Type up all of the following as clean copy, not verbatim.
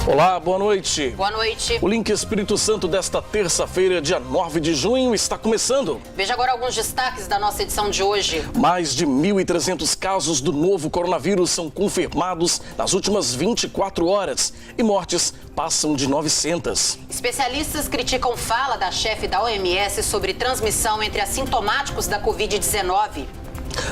Olá, boa noite. Boa noite. O Link Espírito Santo desta terça-feira, dia 9 de junho, está começando. Veja agora alguns destaques da nossa edição de hoje. Mais de 1.300 casos do novo coronavírus são confirmados nas últimas 24 horas e mortes passam de 900. Especialistas criticam fala da chefe da OMS sobre transmissão entre assintomáticos da Covid-19.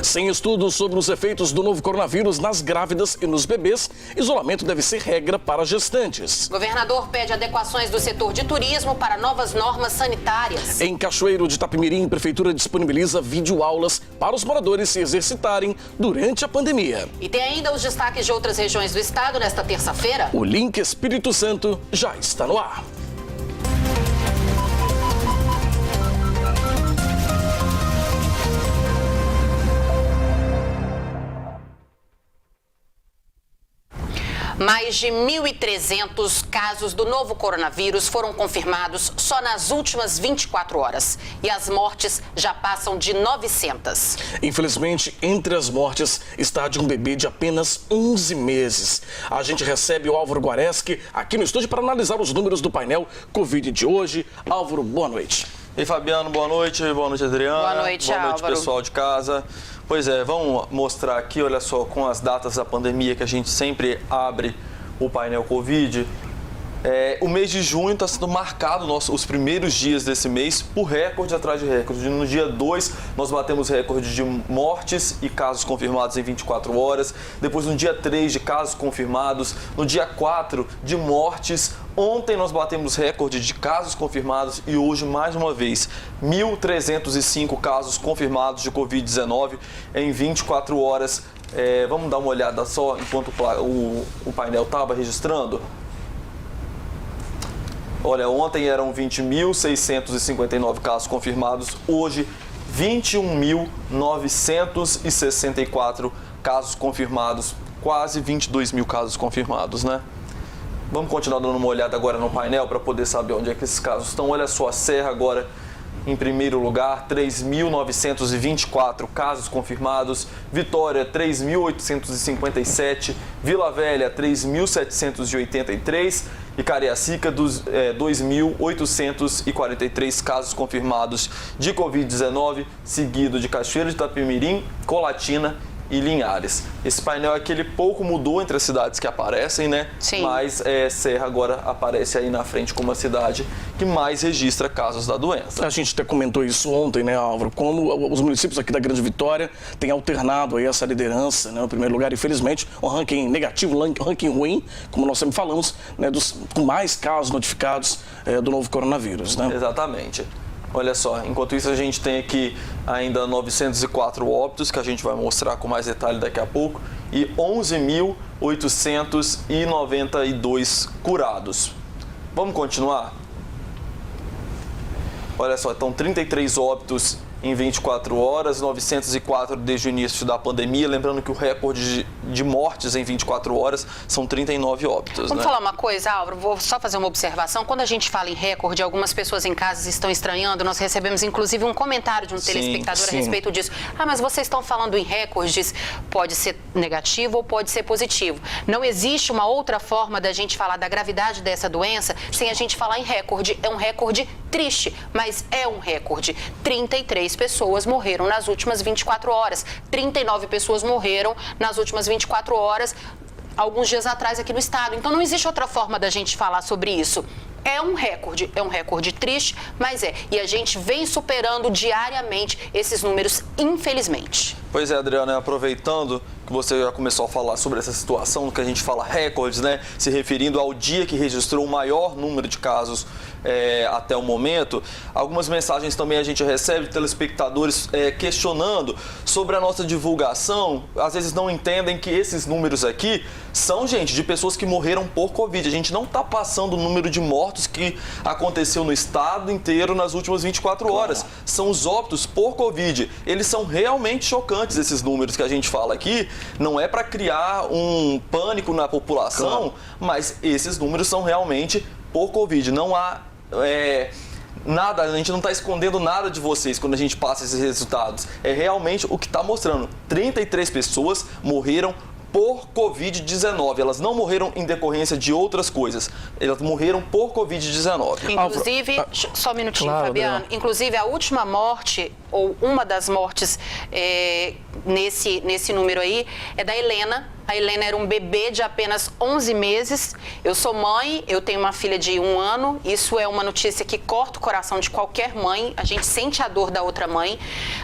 Sem estudos sobre os efeitos do novo coronavírus nas grávidas e nos bebês, isolamento deve ser regra para gestantes. Governador pede adequações do setor de turismo para novas normas sanitárias. Em Cachoeiro de Itapemirim, a Prefeitura disponibiliza videoaulas para os moradores se exercitarem durante a pandemia. E tem ainda os destaques de outras regiões do estado nesta terça-feira. O Link Espírito Santo já está no ar. Mais de 1.300 casos do novo coronavírus foram confirmados só nas últimas 24 horas. E as mortes já passam de 900. Infelizmente, entre as mortes está de um bebê de apenas 11 meses. A gente recebe o Álvaro Guareschi aqui no estúdio para analisar os números do painel Covid de hoje. Álvaro, boa noite. E Fabiano, boa noite. Boa noite, Adriana. Boa noite, Álvaro. Pessoal de casa. Pois é, vamos mostrar aqui, olha só, com as datas da pandemia que a gente sempre abre o painel Covid. O mês de junho está sendo marcado, os primeiros dias desse mês, por recorde atrás de recorde. No dia 2, nós batemos recorde de mortes e casos confirmados em 24 horas. Depois, no dia 3, de casos confirmados. No dia 4, de mortes. Ontem, nós batemos recorde de casos confirmados e hoje, mais uma vez, 1.305 casos confirmados de Covid-19 em 24 horas. Vamos dar uma olhada só enquanto o painel estava registrando. Olha, ontem eram 20.659 casos confirmados, hoje 21.964 casos confirmados, quase 22 mil casos confirmados, né? Vamos continuar dando uma olhada agora no painel para poder saber onde é que esses casos estão. Olha só, a Serra agora em primeiro lugar, 3.924 casos confirmados, Vitória 3.857, Vila Velha 3.783 e Cariacica 2.843 casos confirmados de Covid-19, seguido de Cachoeiro de Itapemirim, Colatina e Linhares. Esse painel aqui, ele pouco mudou entre as cidades que aparecem, né? Sim. Mas Serra agora aparece aí na frente como a cidade que mais registra casos da doença. A gente até comentou isso ontem, né, Álvaro? Como os municípios aqui da Grande Vitória têm alternado aí essa liderança, né? No primeiro lugar, infelizmente, um ranking negativo, um ranking ruim, como nós sempre falamos, né, com mais casos notificados do novo coronavírus, né? Exatamente. Olha só, enquanto isso a gente tem aqui ainda 904 óbitos, que a gente vai mostrar com mais detalhe daqui a pouco, e 11.892 curados. Vamos continuar? Olha só, então 33 óbitos em 24 horas, 904 desde o início da pandemia. Lembrando que o recorde de mortes em 24 horas são 39 óbitos. Vamos falar uma coisa, Álvaro, vou só fazer uma observação. Quando a gente fala em recorde, algumas pessoas em casa estão estranhando. Nós recebemos, inclusive, um comentário de um telespectador a respeito disso. Ah, mas vocês estão falando em recordes, pode ser negativo ou pode ser positivo. Não existe uma outra forma da gente falar da gravidade dessa doença sem a gente falar em recorde. É um recorde triste, mas é um recorde. 33 pessoas morreram nas últimas 24 horas. 39 pessoas morreram nas últimas 24 horas, alguns dias atrás aqui no estado. Então não existe outra forma da gente falar sobre isso. É um recorde triste, mas é. E a gente vem superando diariamente esses números, infelizmente. Pois é, Adriana, aproveitando que você já começou a falar sobre essa situação, que a gente fala recordes, né? Se referindo ao dia que registrou o maior número de casos até o momento, algumas mensagens também a gente recebe de telespectadores questionando sobre a nossa divulgação. Às vezes não entendem que esses números aqui são, gente, de pessoas que morreram por Covid. A gente não está passando o número de mortos que aconteceu no estado inteiro nas últimas 24 horas. São os óbitos por Covid. Eles são realmente chocantes, esses números que a gente fala aqui. Não é para criar um pânico na população, mas esses números são realmente por Covid. Não há nada, a gente não está escondendo nada de vocês quando a gente passa esses resultados. É realmente o que está mostrando. 33 pessoas morreram por Covid-19. Elas não morreram em decorrência de outras coisas. Elas morreram por Covid-19. Inclusive, só um minutinho, claro, Fabiano. Adriana. Inclusive, a última morte, ou uma das mortes nesse número aí, é da Helena. A Helena era um bebê de apenas 11 meses. Eu sou mãe, eu tenho uma filha de 1 ano. Isso é uma notícia que corta o coração de qualquer mãe. A gente sente a dor da outra mãe.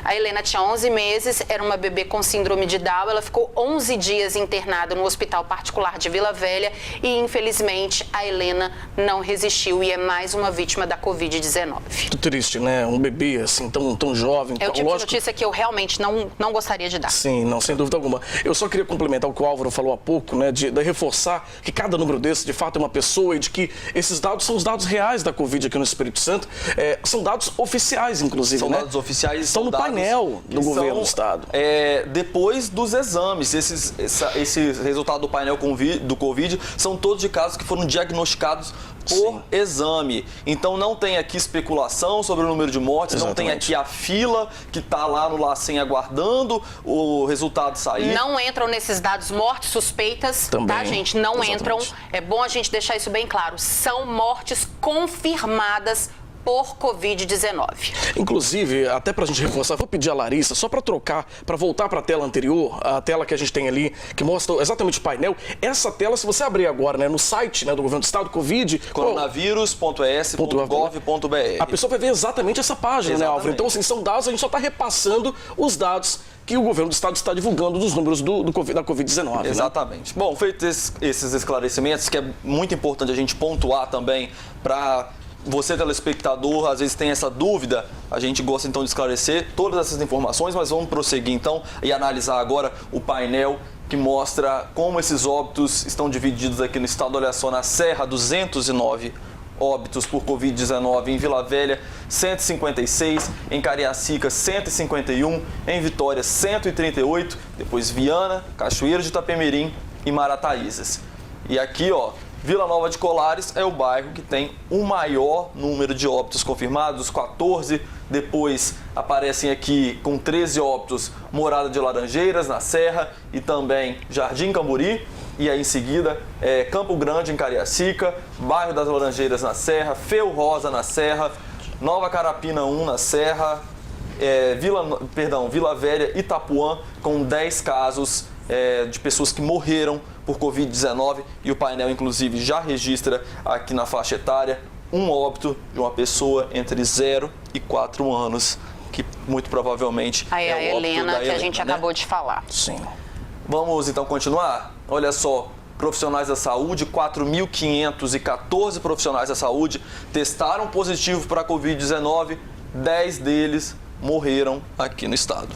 A Helena tinha 11 meses, era uma bebê com síndrome de Down. Ela ficou 11 dias internada no hospital particular de Vila Velha e, infelizmente, a Helena não resistiu e é mais uma vítima da Covid-19. Muito triste, né? Um bebê assim, tão jovem. É o tipo de notícia que eu realmente não gostaria de dar. Sim, não, sem dúvida alguma. Eu só queria complementar o que o Álvaro falou há pouco, né? De reforçar que cada número desse, de fato, é uma pessoa e de que esses dados são os dados reais da Covid aqui no Espírito Santo. São dados oficiais, inclusive, São né? dados oficiais. Estão no painel do governo do Estado. Depois dos exames, esse resultado do painel do Covid são todos de casos que foram diagnosticados por exame. Então não tem aqui especulação sobre o número de mortes, Exatamente. Não tem aqui a fila que está lá no LACEN aguardando o resultado sair. Não entram nesses dados mortes suspeitas, Também. tá, gente? Não Exatamente. entram. É bom a gente deixar isso bem claro. São mortes confirmadas por Covid-19. Inclusive, até pra gente reforçar, vou pedir a Larissa, só pra trocar, pra voltar pra tela anterior, a tela que a gente tem ali, que mostra exatamente o painel. Essa tela, se você abrir agora, né, no site, né, do Governo do Estado, Covid... coronavírus.es.gov.br. A pessoa vai ver exatamente essa página, né, Álvaro? Então, assim, são dados, a gente só tá repassando os dados que o Governo do Estado está divulgando dos números da Covid-19. Exatamente. Né? Bom, feitos esses esclarecimentos, que é muito importante a gente pontuar também para... Você, telespectador, às vezes tem essa dúvida, a gente gosta então de esclarecer todas essas informações, mas vamos prosseguir então e analisar agora o painel que mostra como esses óbitos estão divididos aqui no estado. Olha só, na Serra, 209 óbitos por Covid-19, em Vila Velha, 156, em Cariacica, 151, em Vitória, 138, depois Viana, Cachoeiro de Itapemirim e Marataízes. E aqui, ó, Vila Nova de Colares é o bairro que tem o maior número de óbitos confirmados, 14. Depois aparecem aqui com 13 óbitos Morada de Laranjeiras, na Serra, e também Jardim Camburi. E aí em seguida Campo Grande, em Cariacica, bairro das Laranjeiras, na Serra, Feu Rosa, na Serra, Nova Carapina 1, na Serra, Vila Velha, Itapuã, com 10 casos de pessoas que morreram por Covid-19, e o painel, inclusive, já registra aqui na faixa etária um óbito de uma pessoa entre 0 e 4 anos, que muito provavelmente Aí é a o óbito Helena, da que a gente né? acabou de falar. Sim. Vamos então continuar? Olha só, profissionais da saúde, 4.514 profissionais da saúde testaram positivo para a Covid-19, 10 deles morreram aqui no estado.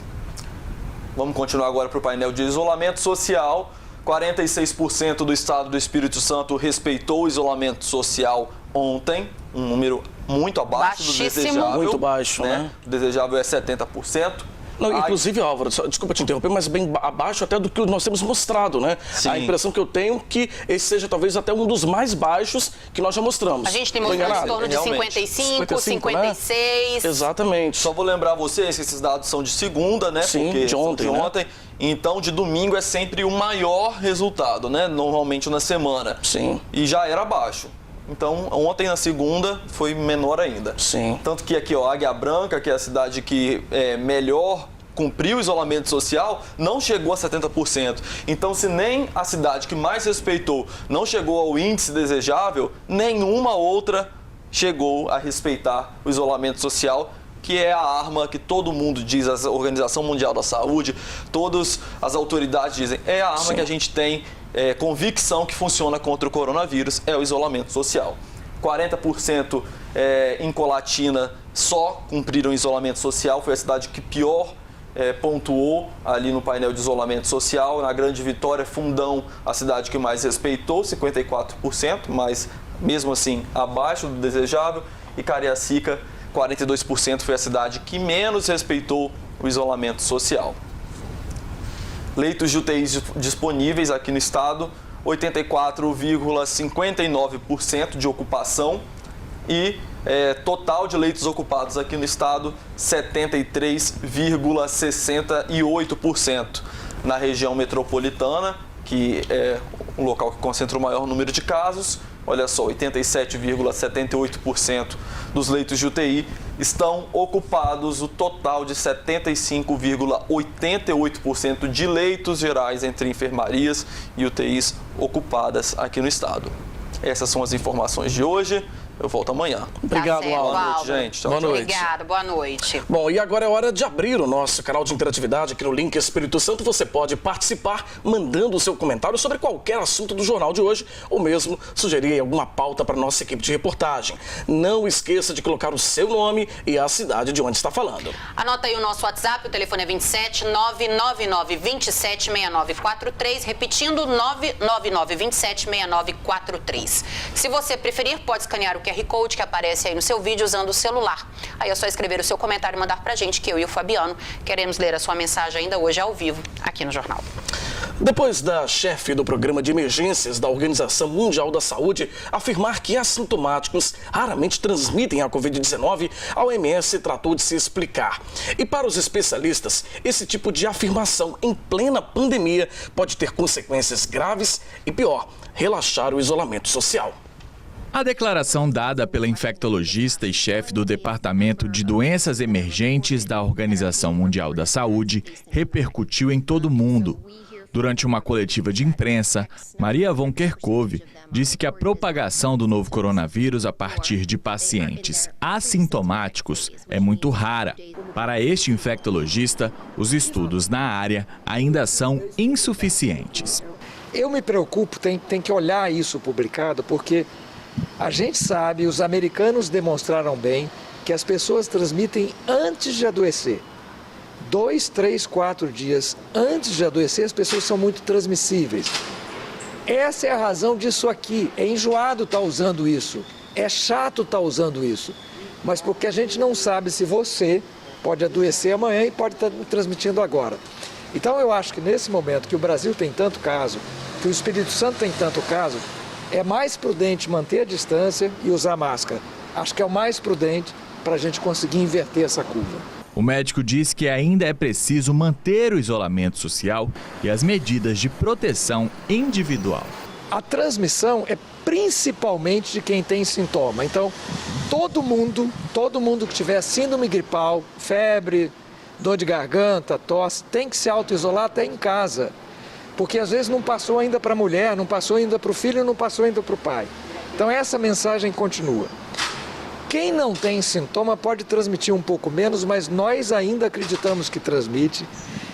Vamos continuar agora para o painel de isolamento social. 46% do estado do Espírito Santo respeitou o isolamento social ontem, um número muito abaixo do desejável. Muito baixo, né? O desejável é 70%. Não, inclusive, Álvaro, desculpa te interromper, mas bem abaixo até do que nós temos mostrado, né? Sim. A impressão que eu tenho é que esse seja talvez até um dos mais baixos que nós já mostramos. A gente tem mostrado em torno de Realmente. 55, 56. Né? Exatamente. Só vou lembrar vocês que esses dados são de segunda, né? Sim, porque de ontem, são de né? ontem. Então, de domingo é sempre o maior resultado, né? Normalmente na semana. Sim. E já era baixo. Então, ontem na segunda foi menor ainda. Sim. Tanto que aqui, ó, Águia Branca, que é a cidade que melhor cumpriu o isolamento social, não chegou a 70%. Então, se nem a cidade que mais respeitou não chegou ao índice desejável, nenhuma outra chegou a respeitar o isolamento social, que é a arma que todo mundo diz, a Organização Mundial da Saúde, todas as autoridades dizem, é a arma Sim. que a gente tem convicção que funciona contra o coronavírus, é o isolamento social. 40% em Colatina só cumpriram isolamento social, foi a cidade que pior pontuou ali no painel de isolamento social. Na Grande Vitória, Fundão, a cidade que mais respeitou, 54%, mas mesmo assim abaixo do desejável. E Cariacica, 42% foi a cidade que menos respeitou o isolamento social. Leitos de UTIs disponíveis aqui no estado, 84,59% de ocupação e total de leitos ocupados aqui no estado, 73,68%. Na região metropolitana, que é um local que concentra o maior número de casos. Olha só, 87,78% dos leitos de UTI estão ocupados, o total de 75,88% de leitos gerais entre enfermarias e UTIs ocupadas aqui no estado. Essas são as informações de hoje. Eu volto amanhã. Obrigado, certo, Aldo. Boa noite, gente. Tchau, Boa tchau. noite. Obrigada, boa noite. Bom, e agora é hora de abrir o nosso canal de interatividade aqui no Link Espírito Santo. Você pode participar mandando o seu comentário sobre qualquer assunto do jornal de hoje ou mesmo sugerir alguma pauta para a nossa equipe de reportagem. Não esqueça de colocar o seu nome e a cidade de onde está falando. Anota aí o nosso WhatsApp, o telefone é 27 999 27 6943, repetindo 999 27 6943. Se você preferir, pode escanear o QR Code que aparece aí no seu vídeo usando o celular. Aí é só escrever o seu comentário e mandar pra gente, que eu e o Fabiano queremos ler a sua mensagem ainda hoje ao vivo aqui no jornal. Depois da chefe do programa de emergências da Organização Mundial da Saúde afirmar que assintomáticos raramente transmitem a Covid-19, a OMS tratou de se explicar. E para os especialistas, esse tipo de afirmação em plena pandemia pode ter consequências graves e, pior, relaxar o isolamento social. A declaração dada pela infectologista e chefe do Departamento de Doenças Emergentes da Organização Mundial da Saúde repercutiu em todo o mundo. Durante uma coletiva de imprensa, Maria von Kerkhove disse que a propagação do novo coronavírus a partir de pacientes assintomáticos é muito rara. Para este infectologista, os estudos na área ainda são insuficientes. Eu me preocupo, tem que olhar isso publicado, porque a gente sabe, os americanos demonstraram bem que as pessoas transmitem antes de adoecer. 2, 3, 4 dias antes de adoecer, as pessoas são muito transmissíveis. Essa é a razão disso aqui. É enjoado estar usando isso, é chato estar usando isso, mas porque a gente não sabe se você pode adoecer amanhã e pode estar transmitindo agora. Então eu acho que nesse momento que o Brasil tem tanto caso, que o Espírito Santo tem tanto caso, é mais prudente manter a distância e usar máscara. Acho que é o mais prudente para a gente conseguir inverter essa curva. O médico diz que ainda é preciso manter o isolamento social e as medidas de proteção individual. A transmissão é principalmente de quem tem sintoma. Então, todo mundo que tiver síndrome gripal, febre, dor de garganta, tosse, tem que se auto-isolar até em casa. Porque às vezes não passou ainda para a mulher, não passou ainda para o filho, não passou ainda para o pai. Então essa mensagem continua. Quem não tem sintoma pode transmitir um pouco menos, mas nós ainda acreditamos que transmite.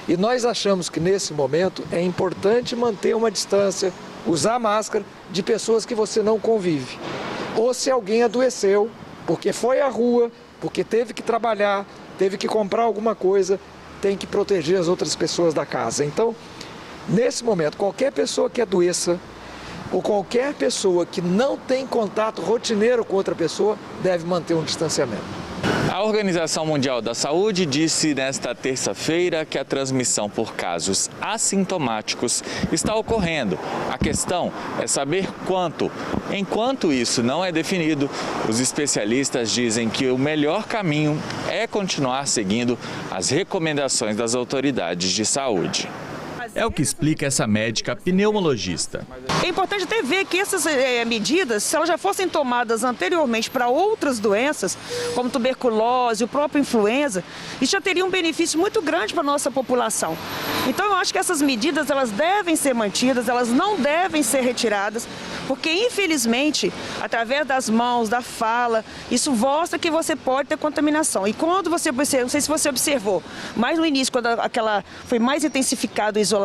E nós achamos que nesse momento é importante manter uma distância, usar máscara de pessoas que você não convive. Ou se alguém adoeceu, porque foi à rua, porque teve que trabalhar, teve que comprar alguma coisa, tem que proteger as outras pessoas da casa. Então, nesse momento, qualquer pessoa que adoeça ou qualquer pessoa que não tem contato rotineiro com outra pessoa deve manter um distanciamento. A Organização Mundial da Saúde disse nesta terça-feira que a transmissão por casos assintomáticos está ocorrendo. A questão é saber quanto. Enquanto isso não é definido, os especialistas dizem que o melhor caminho é continuar seguindo as recomendações das autoridades de saúde. É o que explica essa médica pneumologista. É importante até ver que essas medidas, se elas já fossem tomadas anteriormente para outras doenças, como tuberculose, o próprio influenza, isso já teria um benefício muito grande para a nossa população. Então eu acho que essas medidas elas devem ser mantidas, elas não devem ser retiradas, porque infelizmente, através das mãos, da fala, isso mostra que você pode ter contaminação. E quando você observa, não sei se você observou, mas no início, quando foi mais intensificado o isolamento,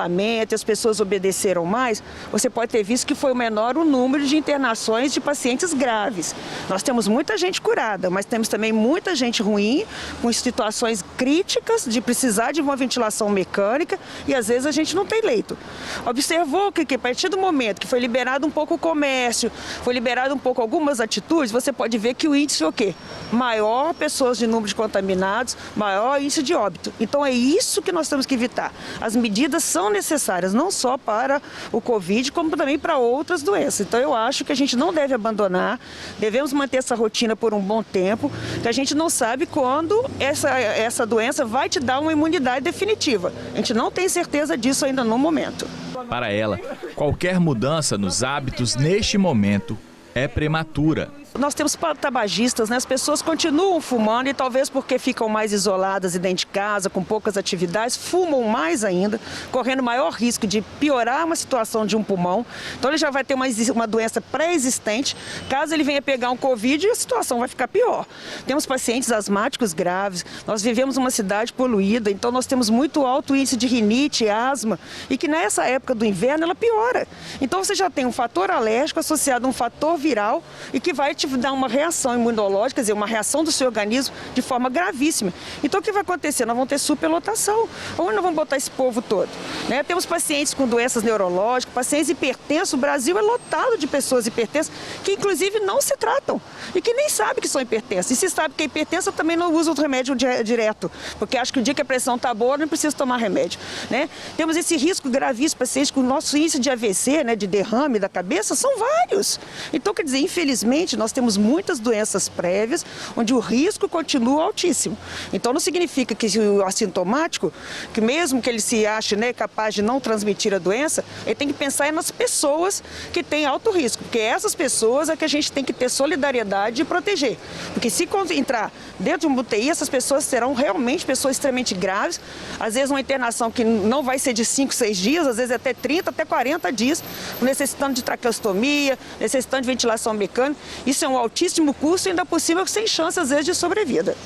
as pessoas obedeceram mais, você pode ter visto que foi menor o número de internações de pacientes graves. Nós temos muita gente curada, mas temos também muita gente ruim, com situações críticas de precisar de uma ventilação mecânica e às vezes a gente não tem leito. Observou que a partir do momento que foi liberado um pouco o comércio, foi liberado um pouco algumas atitudes, você pode ver que o índice é o quê? Maior pessoas de número de contaminados, maior índice de óbito. Então é isso que nós temos que evitar. As medidas são necessárias, não só para o Covid, como também para outras doenças. Então eu acho que a gente não deve abandonar, devemos manter essa rotina por um bom tempo, que a gente não sabe quando essa doença vai te dar uma imunidade definitiva. A gente não tem certeza disso ainda no momento. Para ela, qualquer mudança nos hábitos neste momento é prematura. Nós temos tabagistas, né? As pessoas continuam fumando e talvez porque ficam mais isoladas e dentro de casa, com poucas atividades, fumam mais ainda, correndo maior risco de piorar uma situação de um pulmão. Então ele já vai ter uma doença pré-existente. Caso ele venha pegar um Covid, a situação vai ficar pior. Temos pacientes asmáticos graves, nós vivemos uma cidade poluída, então nós temos muito alto índice de rinite, asma, e que nessa época do inverno ela piora. Então você já tem um fator alérgico associado a um fator viral e que vai te dar uma reação imunológica, quer dizer, uma reação do seu organismo de forma gravíssima. Então o que vai acontecer? Nós vamos ter superlotação. Onde nós vamos botar esse povo todo? Né? Temos pacientes com doenças neurológicas, pacientes hipertensos. O Brasil é lotado de pessoas hipertensas que inclusive não se tratam e que nem sabem que são hipertensas. E se sabe que é hipertensa, também não usa o remédio direto, porque acha que o dia que a pressão está boa, não precisa tomar remédio. Né? Temos esse risco gravíssimo, pacientes com o nosso índice de AVC, né, de derrame da cabeça, são vários. Então, quer dizer, infelizmente, nós temos muitas doenças prévias onde o risco continua altíssimo. Então não significa que o assintomático, que mesmo que ele se ache, né, capaz de não transmitir a doença, ele tem que pensar nas pessoas que têm alto risco, porque essas pessoas é que a gente tem que ter solidariedade e proteger. Porque se entrar dentro de uma UTI, essas pessoas serão realmente pessoas extremamente graves, às vezes uma internação que não vai ser de 5, 6 dias, às vezes até 30, até 40 dias, necessitando de traqueostomia, necessitando de ventilação mecânica. Isso é um altíssimo custo e ainda possível sem chance, às vezes, de sobrevida.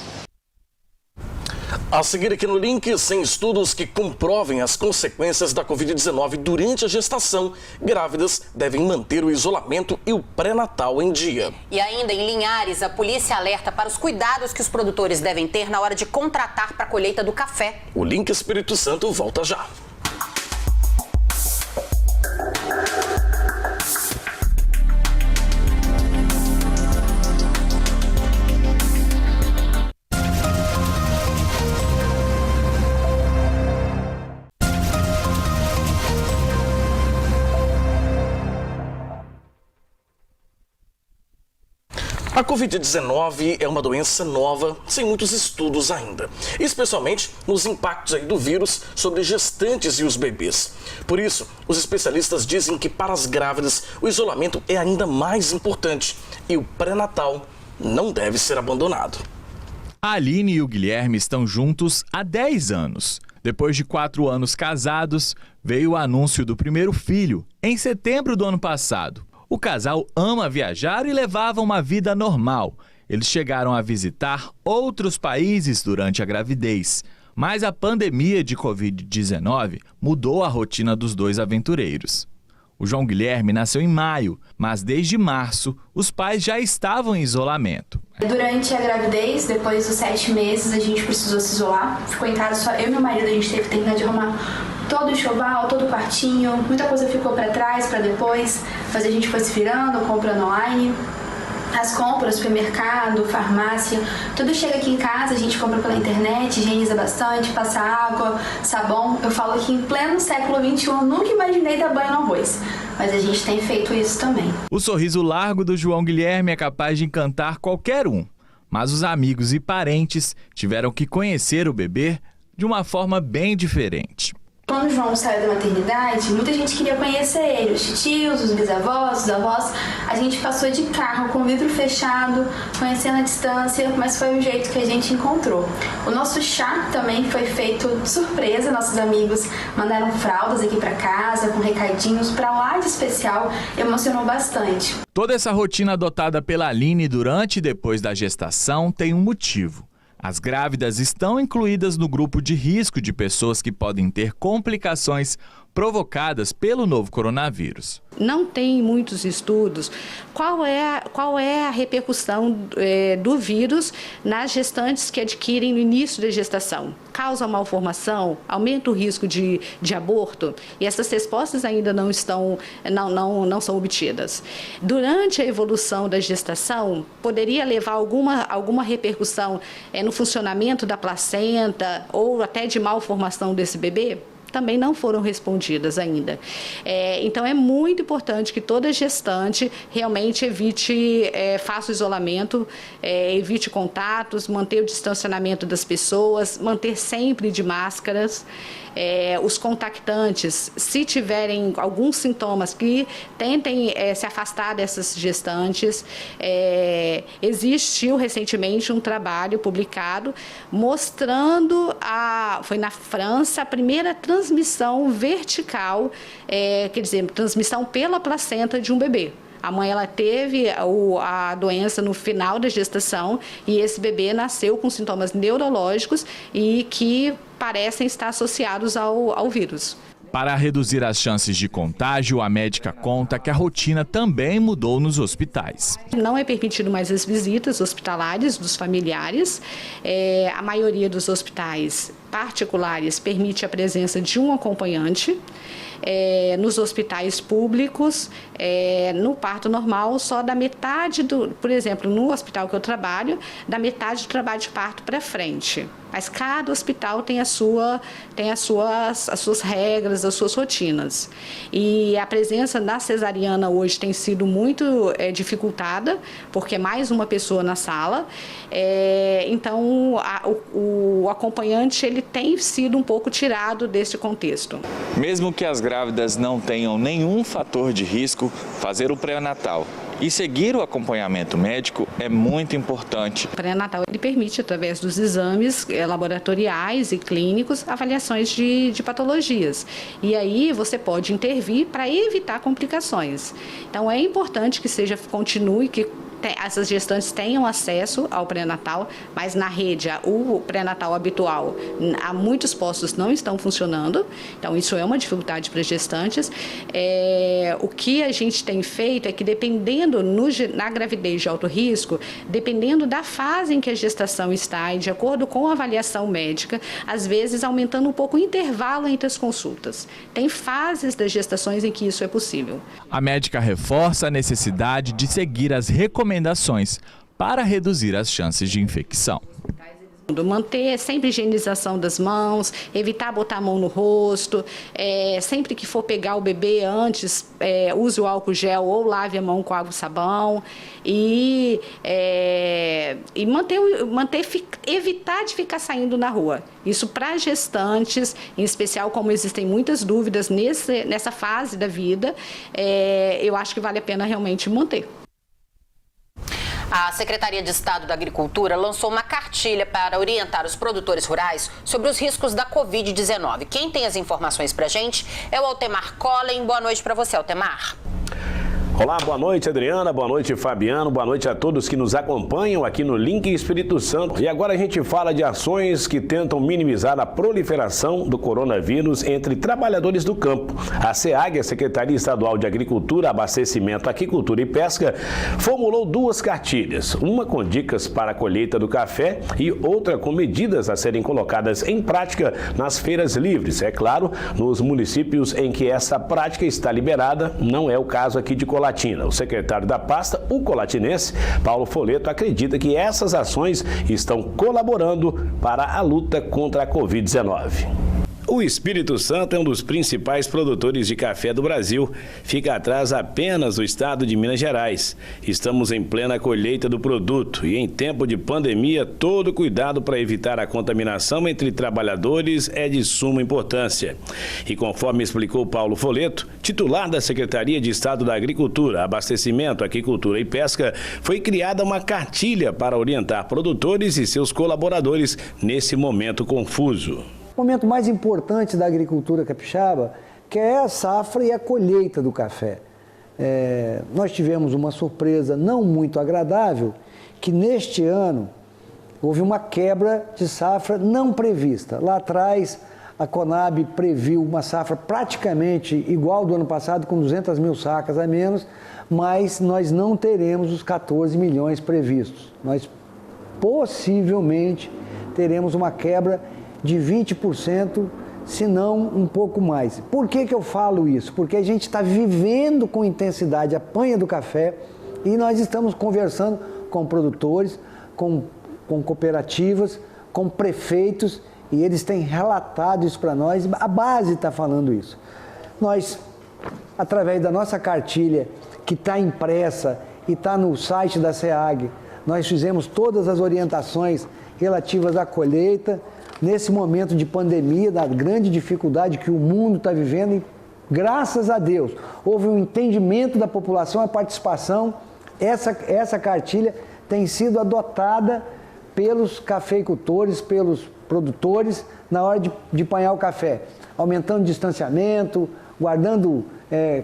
A seguir aqui no link, sem estudos que comprovem as consequências da Covid-19 durante a gestação, grávidas devem manter o isolamento e o pré-natal em dia. E ainda em Linhares, a polícia alerta para os cuidados que os produtores devem ter na hora de contratar para a colheita do café. O link Espírito Santo volta já. A Covid-19 é uma doença nova, sem muitos estudos ainda, especialmente nos impactos do vírus sobre gestantes e os bebês. Por isso, os especialistas dizem que para as grávidas o isolamento é ainda mais importante e o pré-natal não deve ser abandonado. A Aline e o Guilherme estão juntos há 10 anos. Depois de 4 anos casados, veio o anúncio do primeiro filho, em setembro do ano passado. O casal ama viajar e levava uma vida normal. Eles chegaram a visitar outros países durante a gravidez. Mas a pandemia de Covid-19 mudou a rotina dos dois aventureiros. O João Guilherme nasceu em maio, mas desde março os pais já estavam em isolamento. Durante a gravidez, depois dos 7 meses, a gente precisou se isolar. Ficou em casa só eu e meu marido, a gente teve que terminar de arrumar todo o enxoval, todo o quartinho. Muita coisa ficou para trás, para depois, mas a gente foi se virando, comprando online. As compras, supermercado, farmácia, tudo chega aqui em casa, a gente compra pela internet, higieniza bastante, passa água, sabão. Eu falo que em pleno século XXI, nunca imaginei dar banho no arroz, mas a gente tem feito isso também. O sorriso largo do João Guilherme é capaz de encantar qualquer um, mas os amigos e parentes tiveram que conhecer o bebê de uma forma bem diferente. Quando o João saiu da maternidade, muita gente queria conhecer ele, os tios, os bisavós, os avós. A gente passou de carro com o vidro fechado, conhecendo a distância, mas foi o jeito que a gente encontrou. O nosso chá também foi feito de surpresa, nossos amigos mandaram fraldas aqui para casa, com recadinhos para lá de especial, emocionou bastante. Toda essa rotina adotada pela Aline durante e depois da gestação tem um motivo. As grávidas estão incluídas no grupo de risco de pessoas que podem ter complicações provocadas pelo novo coronavírus. Não tem muitos estudos qual é a repercussão do vírus nas gestantes que adquirem no início da gestação. Causa malformação? Aumenta o risco de aborto? E essas respostas ainda não são obtidas. Durante a evolução da gestação, poderia levar alguma repercussão no funcionamento da placenta ou até de malformação desse bebê? também não foram respondidas ainda. Então, é muito importante que toda gestante realmente evite, faça o isolamento, evite contatos, manter o distanciamento das pessoas, manter sempre de máscaras. Os contactantes, se tiverem alguns sintomas, que tentem se afastar dessas gestantes. Existiu recentemente um trabalho publicado mostrando, foi na França, a primeira transmissão vertical, quer dizer, transmissão pela placenta de um bebê. A mãe ela teve a doença no final da gestação e esse bebê nasceu com sintomas neurológicos e que parecem estar associados ao vírus. Para reduzir as chances de contágio, a médica conta que a rotina também mudou nos hospitais. Não é permitido mais as visitas hospitalares dos familiares. A maioria dos hospitais particulares permite a presença de um acompanhante. Nos hospitais públicos, no parto normal, só da metade por exemplo, no hospital que eu trabalho, da metade do trabalho de parto para frente. Mas cada hospital tem as suas regras, as suas rotinas. E a presença na cesariana hoje tem sido muito dificultada, porque é mais uma pessoa na sala. Então, o acompanhante ele tem sido um pouco tirado desse contexto. Mesmo que as grávidas não tenham nenhum fator de risco, fazer o pré-natal e seguir o acompanhamento médico é muito importante. O pré-natal ele permite, através dos exames laboratoriais e clínicos, avaliações de patologias. E aí você pode intervir para evitar complicações. Então é importante que continue, que essas gestantes tenham acesso ao pré-natal, mas na rede, o pré-natal habitual, há muitos postos não estão funcionando, então isso é uma dificuldade para as gestantes. O que a gente tem feito é que, dependendo na gravidez de alto risco, dependendo da fase em que a gestação está e de acordo com a avaliação médica, às vezes aumentando um pouco o intervalo entre as consultas. Tem fases das gestações em que isso é possível. A médica reforça a necessidade de seguir as recomendações para reduzir as chances de infecção. Manter sempre a higienização das mãos, evitar botar a mão no rosto, sempre que for pegar o bebê antes, use o álcool gel ou lave a mão com água e sabão e evitar de ficar saindo na rua. Isso para gestantes, em especial, como existem muitas dúvidas nessa fase da vida, eu acho que vale a pena realmente manter. A Secretaria de Estado da Agricultura lançou uma cartilha para orientar os produtores rurais sobre os riscos da Covid-19. Quem tem as informações para a gente é o Altemar Collen. Boa noite para você, Altemar. Olá, boa noite, Adriana, boa noite, Fabiano, boa noite a todos que nos acompanham aqui no Link Espírito Santo. E agora a gente fala de ações que tentam minimizar a proliferação do coronavírus entre trabalhadores do campo. A SEAG, a Secretaria Estadual de Agricultura, Abastecimento, Aquicultura e Pesca, formulou 2 cartilhas, uma com dicas para a colheita do café e outra com medidas a serem colocadas em prática nas feiras livres. É claro, nos municípios em que essa prática está liberada, não é o caso aqui de Colatina. O secretário da pasta, o colatinense, Paulo Folletto, acredita que essas ações estão colaborando para a luta contra a Covid-19. O Espírito Santo é um dos principais produtores de café do Brasil. Fica atrás apenas do estado de Minas Gerais. Estamos em plena colheita do produto e, em tempo de pandemia, todo cuidado para evitar a contaminação entre trabalhadores é de suma importância. E conforme explicou Paulo Folletto, titular da Secretaria de Estado da Agricultura, Abastecimento, Aquicultura e Pesca, foi criada uma cartilha para orientar produtores e seus colaboradores nesse momento confuso. O momento mais importante da agricultura capixaba, que é a safra e a colheita do café. Nós tivemos uma surpresa não muito agradável, que neste ano houve uma quebra de safra não prevista. Lá atrás, a Conab previu uma safra praticamente igual do ano passado, com 200 mil sacas a menos, mas nós não teremos os 14 milhões previstos. Nós possivelmente teremos uma quebra de 20%, se não um pouco mais. Por que eu falo isso? Porque a gente está vivendo com intensidade a panha do café e nós estamos conversando com produtores, com cooperativas, com prefeitos E eles têm relatado isso para nós, a base está falando isso. Nós, através da nossa cartilha, que está impressa e está no site da SEAG, nós fizemos todas as orientações relativas à colheita, nesse momento de pandemia, da grande dificuldade que o mundo está vivendo, e graças a Deus, houve um entendimento da população, a participação. Essa cartilha tem sido adotada pelos cafeicultores, pelos produtores, na hora de apanhar o café, aumentando o distanciamento, guardando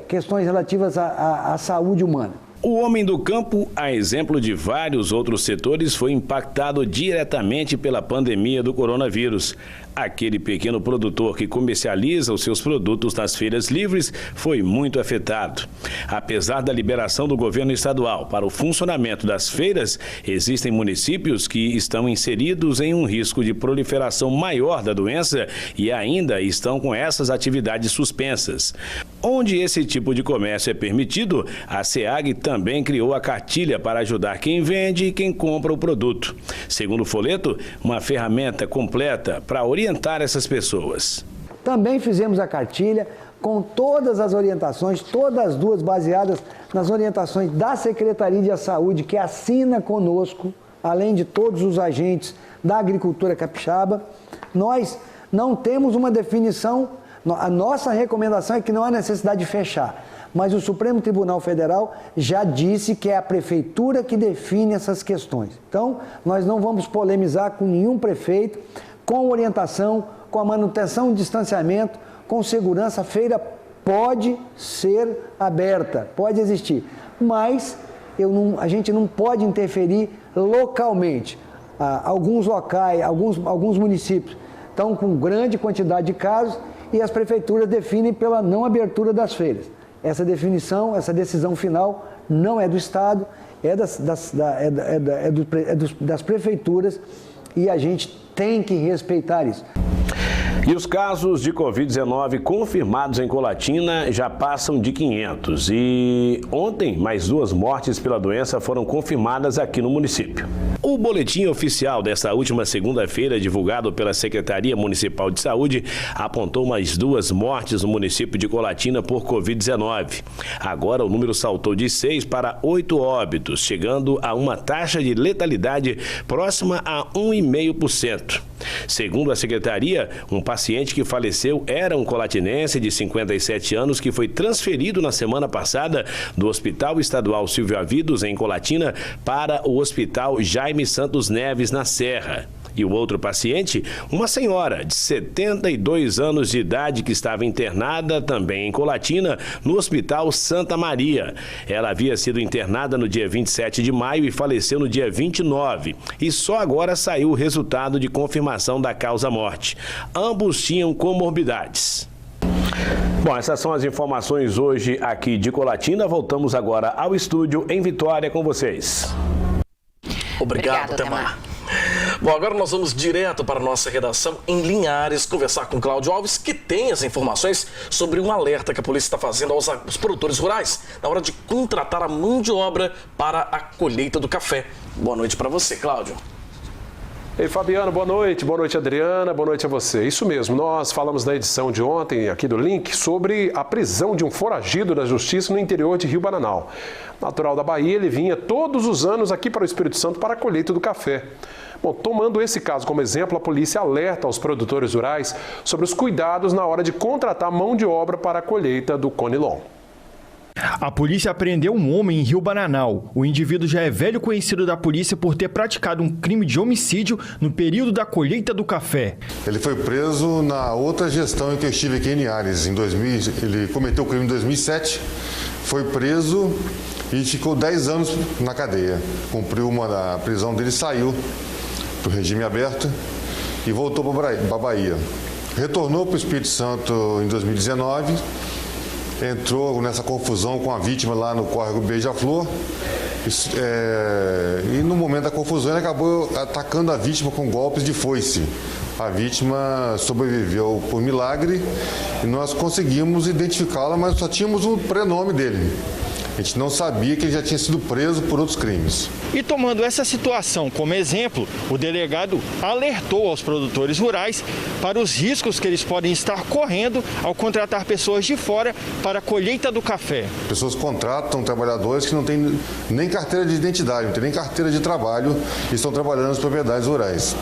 questões relativas à saúde humana. O homem do campo, a exemplo de vários outros setores, foi impactado diretamente pela pandemia do coronavírus. Aquele pequeno produtor que comercializa os seus produtos nas feiras livres foi muito afetado. Apesar da liberação do governo estadual para o funcionamento das feiras, existem municípios que estão inseridos em um risco de proliferação maior da doença e ainda estão com essas atividades suspensas. Onde esse tipo de comércio é permitido, a SEAG também criou a cartilha para ajudar quem vende e quem compra o produto. Segundo o folheto, uma ferramenta completa para orientar essas pessoas. Também fizemos a cartilha com todas as orientações, todas as duas baseadas nas orientações da Secretaria de Saúde, que assina conosco, além de todos os agentes da agricultura capixaba. Nós não temos uma definição, a nossa recomendação é que não há necessidade de fechar, mas o Supremo Tribunal Federal já disse que é a prefeitura que define essas questões. Então, nós não vamos polemizar com nenhum prefeito, com orientação, com a manutenção de distanciamento, com segurança. A feira pode ser aberta, pode existir, mas a gente não pode interferir localmente. Alguns locais, alguns municípios estão com grande quantidade de casos e as prefeituras definem pela não abertura das feiras. Essa definição, essa decisão final não é do Estado, é das prefeituras, e a gente tem que respeitar isso. E os casos de Covid-19 confirmados em Colatina já passam de 500. E ontem, mais 2 mortes pela doença foram confirmadas aqui no município. O boletim oficial desta última segunda-feira, divulgado pela Secretaria Municipal de Saúde, apontou mais 2 mortes no município de Colatina por Covid-19. Agora o número saltou de 6 para 8 óbitos, chegando a uma taxa de letalidade próxima a 1,5%. Segundo a Secretaria, um paciente que faleceu era um colatinense de 57 anos que foi transferido na semana passada do Hospital Estadual Silvio Avidos, em Colatina, para o Hospital Jaime Santos Neves, na Serra. E o outro paciente, uma senhora de 72 anos de idade que estava internada também em Colatina, no Hospital Santa Maria. Ela havia sido internada no dia 27 de maio e faleceu no dia 29. E só agora saiu o resultado de confirmação da causa-morte. Ambos tinham comorbidades. Bom, essas são as informações hoje aqui de Colatina. Voltamos agora ao estúdio em Vitória com vocês. Obrigado, Temar. Bom, agora nós vamos direto para a nossa redação em Linhares conversar com Cláudio Alves, que tem as informações sobre um alerta que a polícia está fazendo aos produtores rurais na hora de contratar a mão de obra para a colheita do café. Boa noite para você, Cláudio. Ei, Fabiano, boa noite, Adriana, boa noite a você. Isso mesmo, nós falamos na edição de ontem aqui do Link sobre a prisão de um foragido da justiça no interior de Rio Bananal. Natural da Bahia, ele vinha todos os anos aqui para o Espírito Santo para a colheita do café. Bom, tomando esse caso como exemplo, a polícia alerta aos produtores rurais sobre os cuidados na hora de contratar mão de obra para a colheita do Conilon. A polícia apreendeu um homem em Rio Bananal. O indivíduo já é velho conhecido da polícia por ter praticado um crime de homicídio no período da colheita do café. Ele foi preso na outra gestão em que eu estive aqui em Linhares. Ele cometeu o crime em 2007, foi preso e ficou 10 anos na cadeia. Cumpriu a prisão dele, saiu do regime aberto e voltou para a Bahia. Retornou para o Espírito Santo em 2019. Entrou nessa confusão com a vítima lá no córrego Beija-Flor e no momento da confusão ele acabou atacando a vítima com golpes de foice. A vítima sobreviveu por milagre e nós conseguimos identificá-la, mas só tínhamos o prenome dele. A gente não sabia que ele já tinha sido preso por outros crimes. E tomando essa situação como exemplo, o delegado alertou aos produtores rurais para os riscos que eles podem estar correndo ao contratar pessoas de fora para a colheita do café. Pessoas contratam trabalhadores que não têm nem carteira de identidade, não têm nem carteira de trabalho e estão trabalhando nas propriedades rurais.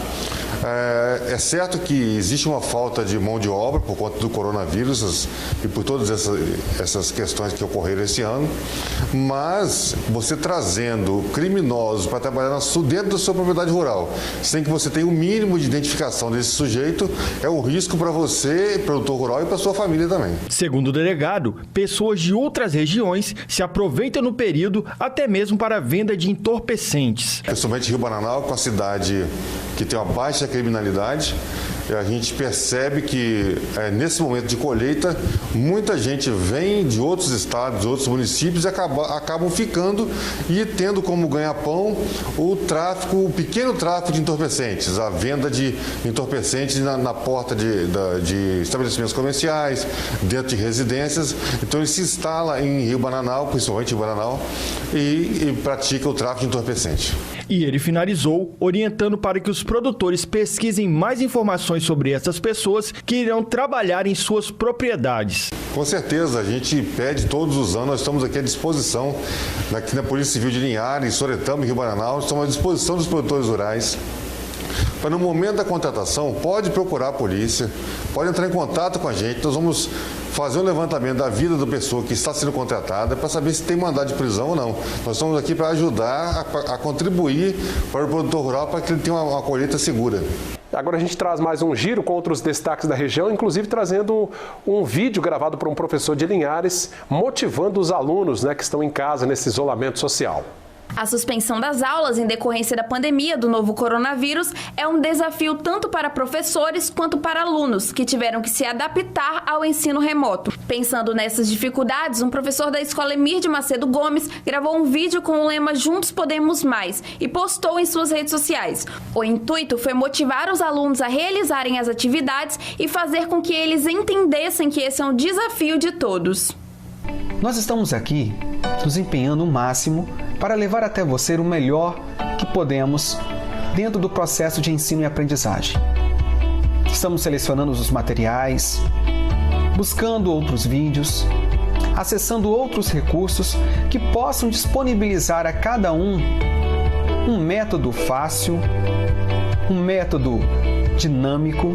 É certo que existe uma falta de mão de obra por conta do coronavírus e por todas essas questões que ocorreram esse ano, mas você trazendo criminosos para trabalhar dentro da sua propriedade rural, sem que você tenha o mínimo de identificação desse sujeito, é um risco para você, produtor rural, e para sua família também. Segundo o delegado, pessoas de outras regiões se aproveitam no período até mesmo para a venda de entorpecentes. Principalmente Rio Bananal, com a cidade que tem uma baixa criminalidade, a gente percebe que nesse momento de colheita, muita gente vem de outros estados, outros municípios e acabam ficando e tendo como ganha-pão o pequeno tráfico de entorpecentes, a venda de entorpecentes na porta de estabelecimentos comerciais, dentro de residências. Então ele se instala em Rio Bananal, principalmente Rio Bananal, e pratica o tráfico de entorpecente. E ele finalizou orientando para que os produtores pesquisem mais informações sobre essas pessoas que irão trabalhar em suas propriedades. Com certeza, a gente pede todos os anos, nós estamos aqui à disposição, aqui na Polícia Civil de Linhares, Soretama e Rio Bananal, estamos à disposição dos produtores rurais. Para no momento da contratação, pode procurar a polícia, pode entrar em contato com a gente, nós vamos fazer um levantamento da vida da pessoa que está sendo contratada para saber se tem mandado de prisão ou não. Nós estamos aqui para ajudar a contribuir para o produtor rural para que ele tenha uma colheita segura. Agora a gente traz mais um giro com outros destaques da região, inclusive trazendo um vídeo gravado por um professor de Linhares, motivando os alunos, que estão em casa nesse isolamento social. A suspensão das aulas em decorrência da pandemia do novo coronavírus é um desafio tanto para professores quanto para alunos, que tiveram que se adaptar ao ensino remoto. Pensando nessas dificuldades, um professor da Escola Emir de Macedo Gomes gravou um vídeo com o lema Juntos Podemos Mais e postou em suas redes sociais. O intuito foi motivar os alunos a realizarem as atividades e fazer com que eles entendessem que esse é um desafio de todos. Nós estamos aqui nos empenhando o máximo para levar até você o melhor que podemos dentro do processo de ensino e aprendizagem. Estamos selecionando os materiais, buscando outros vídeos, acessando outros recursos que possam disponibilizar a cada um método fácil, um método dinâmico,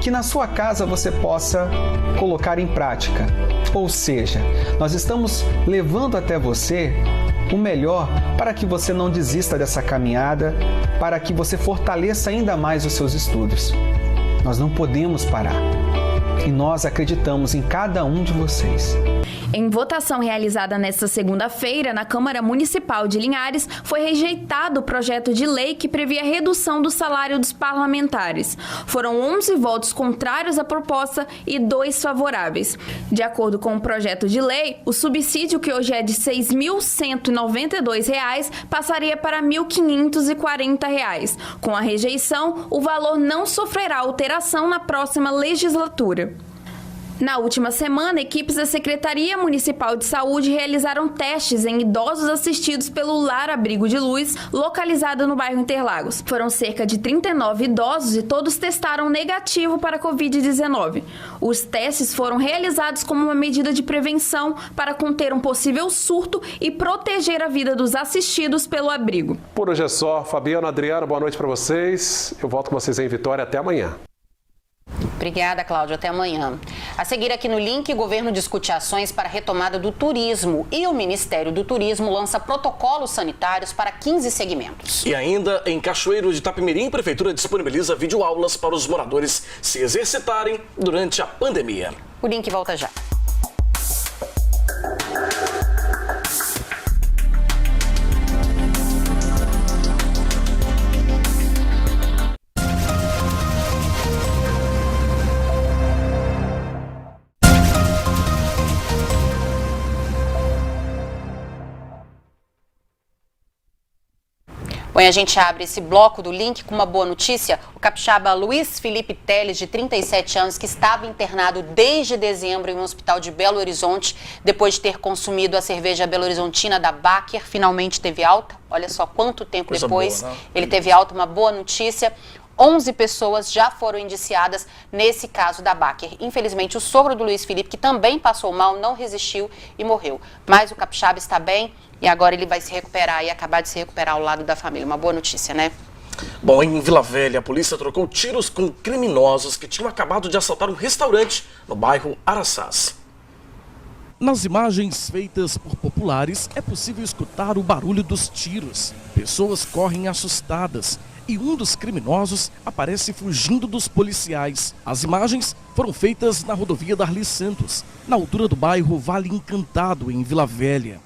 que na sua casa você possa colocar em prática. Ou seja, nós estamos levando até você o melhor para que você não desista dessa caminhada, para que você fortaleça ainda mais os seus estudos. Nós não podemos parar e nós acreditamos em cada um de vocês. Em votação realizada nesta segunda-feira na Câmara Municipal de Linhares, foi rejeitado o projeto de lei que previa a redução do salário dos parlamentares. Foram 11 votos contrários à proposta e 2 favoráveis. De acordo com o projeto de lei, o subsídio, que hoje é de R$ 6.192, passaria para R$ 1.540. Com a rejeição, o valor não sofrerá alteração na próxima legislatura. Na última semana, equipes da Secretaria Municipal de Saúde realizaram testes em idosos assistidos pelo Lar Abrigo de Luz, localizado no bairro Interlagos. Foram cerca de 39 idosos e todos testaram negativo para a Covid-19. Os testes foram realizados como uma medida de prevenção para conter um possível surto e proteger a vida dos assistidos pelo abrigo. Por hoje é só. Fabiana, Adriana, boa noite para vocês. Eu volto com vocês em Vitória. Até amanhã. Obrigada, Cláudio. Até amanhã. A seguir aqui no Link, o governo discute ações para a retomada do turismo e o Ministério do Turismo lança protocolos sanitários para 15 segmentos. E ainda em Cachoeiro de Itapemirim, a Prefeitura disponibiliza videoaulas para os moradores se exercitarem durante a pandemia. O Link volta já. Bom, e a gente abre esse bloco do link com uma boa notícia. O capixaba Luiz Felipe Teles, de 37 anos, que estava internado desde dezembro em um hospital de Belo Horizonte, depois de ter consumido a cerveja Belo Horizontina da Baker, finalmente teve alta. Olha só quanto tempo Coisa depois boa, né? ele teve alta, uma boa notícia. 11 pessoas já foram indiciadas nesse caso da Baker. Infelizmente, o sogro do Luiz Felipe, que também passou mal, não resistiu e morreu. Mas o capixaba está bem e agora ele vai se recuperar e acabar de se recuperar ao lado da família. Uma boa notícia, né? Bom, em Vila Velha, a polícia trocou tiros com criminosos que tinham acabado de assaltar um restaurante no bairro Araçás. Nas imagens feitas por populares, é possível escutar o barulho dos tiros. Pessoas correm assustadas e um dos criminosos aparece fugindo dos policiais. As imagens foram feitas na rodovia Darli Santos, na altura do bairro Vale Encantado, em Vila Velha.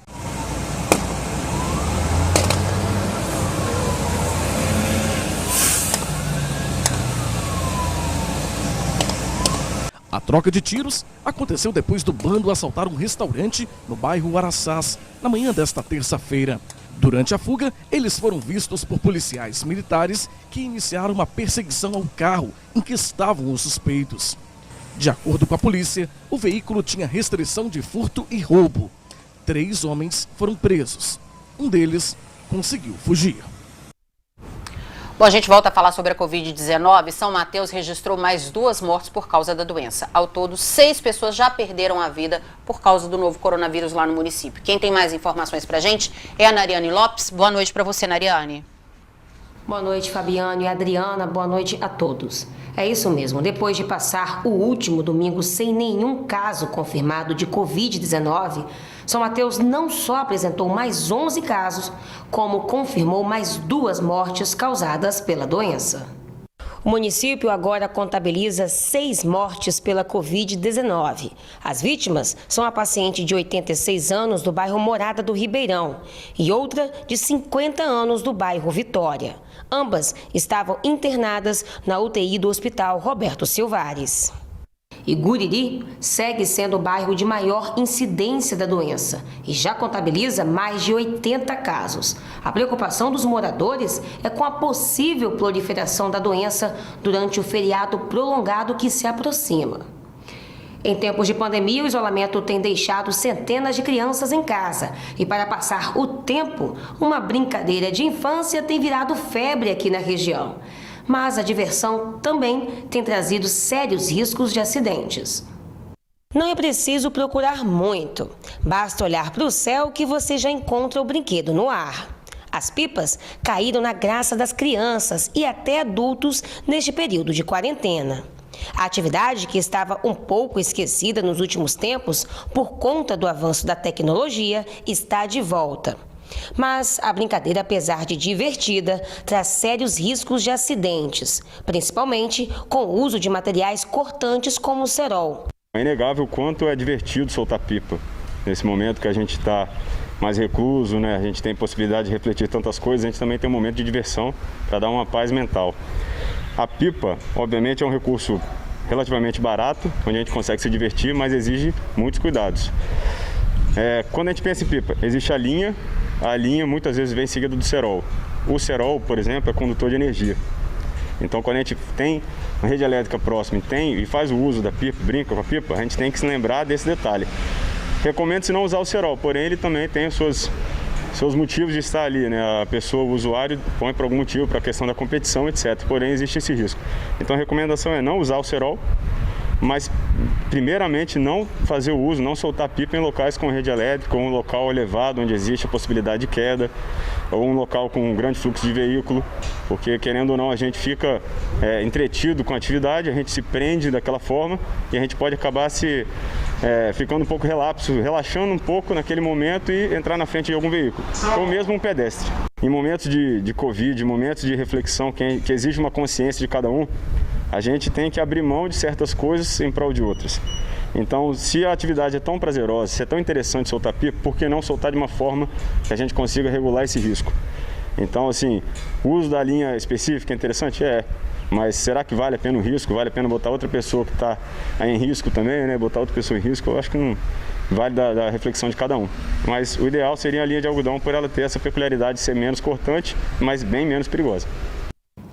A troca de tiros aconteceu depois do bando assaltar um restaurante no bairro Araçás, na manhã desta terça-feira. Durante a fuga, eles foram vistos por policiais militares que iniciaram uma perseguição ao carro em que estavam os suspeitos. De acordo com a polícia, o veículo tinha restrição de furto e roubo. 3 homens foram presos. Um deles conseguiu fugir. Bom, a gente volta a falar sobre a Covid-19. São Mateus registrou mais 2 mortes por causa da doença. Ao todo, 6 pessoas já perderam a vida por causa do novo coronavírus lá no município. Quem tem mais informações pra gente é a Nariane Lopes. Boa noite para você, Nariane. Boa noite, Fabiano e Adriana. Boa noite a todos. É isso mesmo. Depois de passar o último domingo sem nenhum caso confirmado de Covid-19, São Mateus não só apresentou mais 11 casos, como confirmou mais 2 mortes causadas pela doença. O município agora contabiliza 6 mortes pela Covid-19. As vítimas são a paciente de 86 anos do bairro Morada do Ribeirão e outra de 50 anos do bairro Vitória. Ambas estavam internadas na UTI do Hospital Roberto Silvares. E Guriri segue sendo o bairro de maior incidência da doença e já contabiliza mais de 80 casos. A preocupação dos moradores é com a possível proliferação da doença durante o feriado prolongado que se aproxima. Em tempos de pandemia, o isolamento tem deixado centenas de crianças em casa. E para passar o tempo, uma brincadeira de infância tem virado febre aqui na região. Mas a diversão também tem trazido sérios riscos de acidentes. Não é preciso procurar muito. Basta olhar para o céu que você já encontra o brinquedo no ar. As pipas caíram na graça das crianças e até adultos neste período de quarentena. A atividade, que estava um pouco esquecida nos últimos tempos por conta do avanço da tecnologia, está de volta. Mas a brincadeira, apesar de divertida, traz sérios riscos de acidentes, principalmente com o uso de materiais cortantes como o cerol. É inegável o quanto é divertido soltar pipa. Nesse momento que a gente está mais recluso, né? A gente tem possibilidade de refletir tantas coisas, a gente também tem um momento de diversão para dar uma paz mental. A pipa, obviamente, é um recurso relativamente barato, onde a gente consegue se divertir, mas exige muitos cuidados. Quando a gente pensa em pipa, existe a linha muitas vezes vem seguida do cerol. O cerol, por exemplo, é condutor de energia. Então, quando a gente tem uma rede elétrica próxima e faz o uso da pipa, brinca com a pipa, a gente tem que se lembrar desse detalhe. Recomendo-se não usar o cerol, porém ele também tem os seus motivos de estar ali, né? A pessoa, o usuário, põe por algum motivo, para a questão da competição, etc. Porém, existe esse risco. Então, a recomendação é não usar o cerol, mas, primeiramente, não fazer o uso, não soltar pipa em locais com rede elétrica, ou um local elevado, onde existe a possibilidade de queda, ou um local com um grande fluxo de veículo, porque, querendo ou não, a gente fica entretido com a atividade, a gente se prende daquela forma e a gente pode acabar ficando um pouco relaxando um pouco naquele momento e entrar na frente de algum veículo, ou mesmo um pedestre. Em momentos de Covid, momentos de reflexão que exige uma consciência de cada um, a gente tem que abrir mão de certas coisas em prol de outras. Então, se a atividade é tão prazerosa, se é tão interessante soltar pipa, por que não soltar de uma forma que a gente consiga regular esse risco? Então, assim, o uso da linha específica é interessante? Mas será que vale a pena o risco? Vale a pena botar outra pessoa que está em risco também, né? Botar outra pessoa em risco? Eu acho que vale da reflexão de cada um. Mas o ideal seria a linha de algodão por ela ter essa peculiaridade de ser menos cortante, mas bem menos perigosa.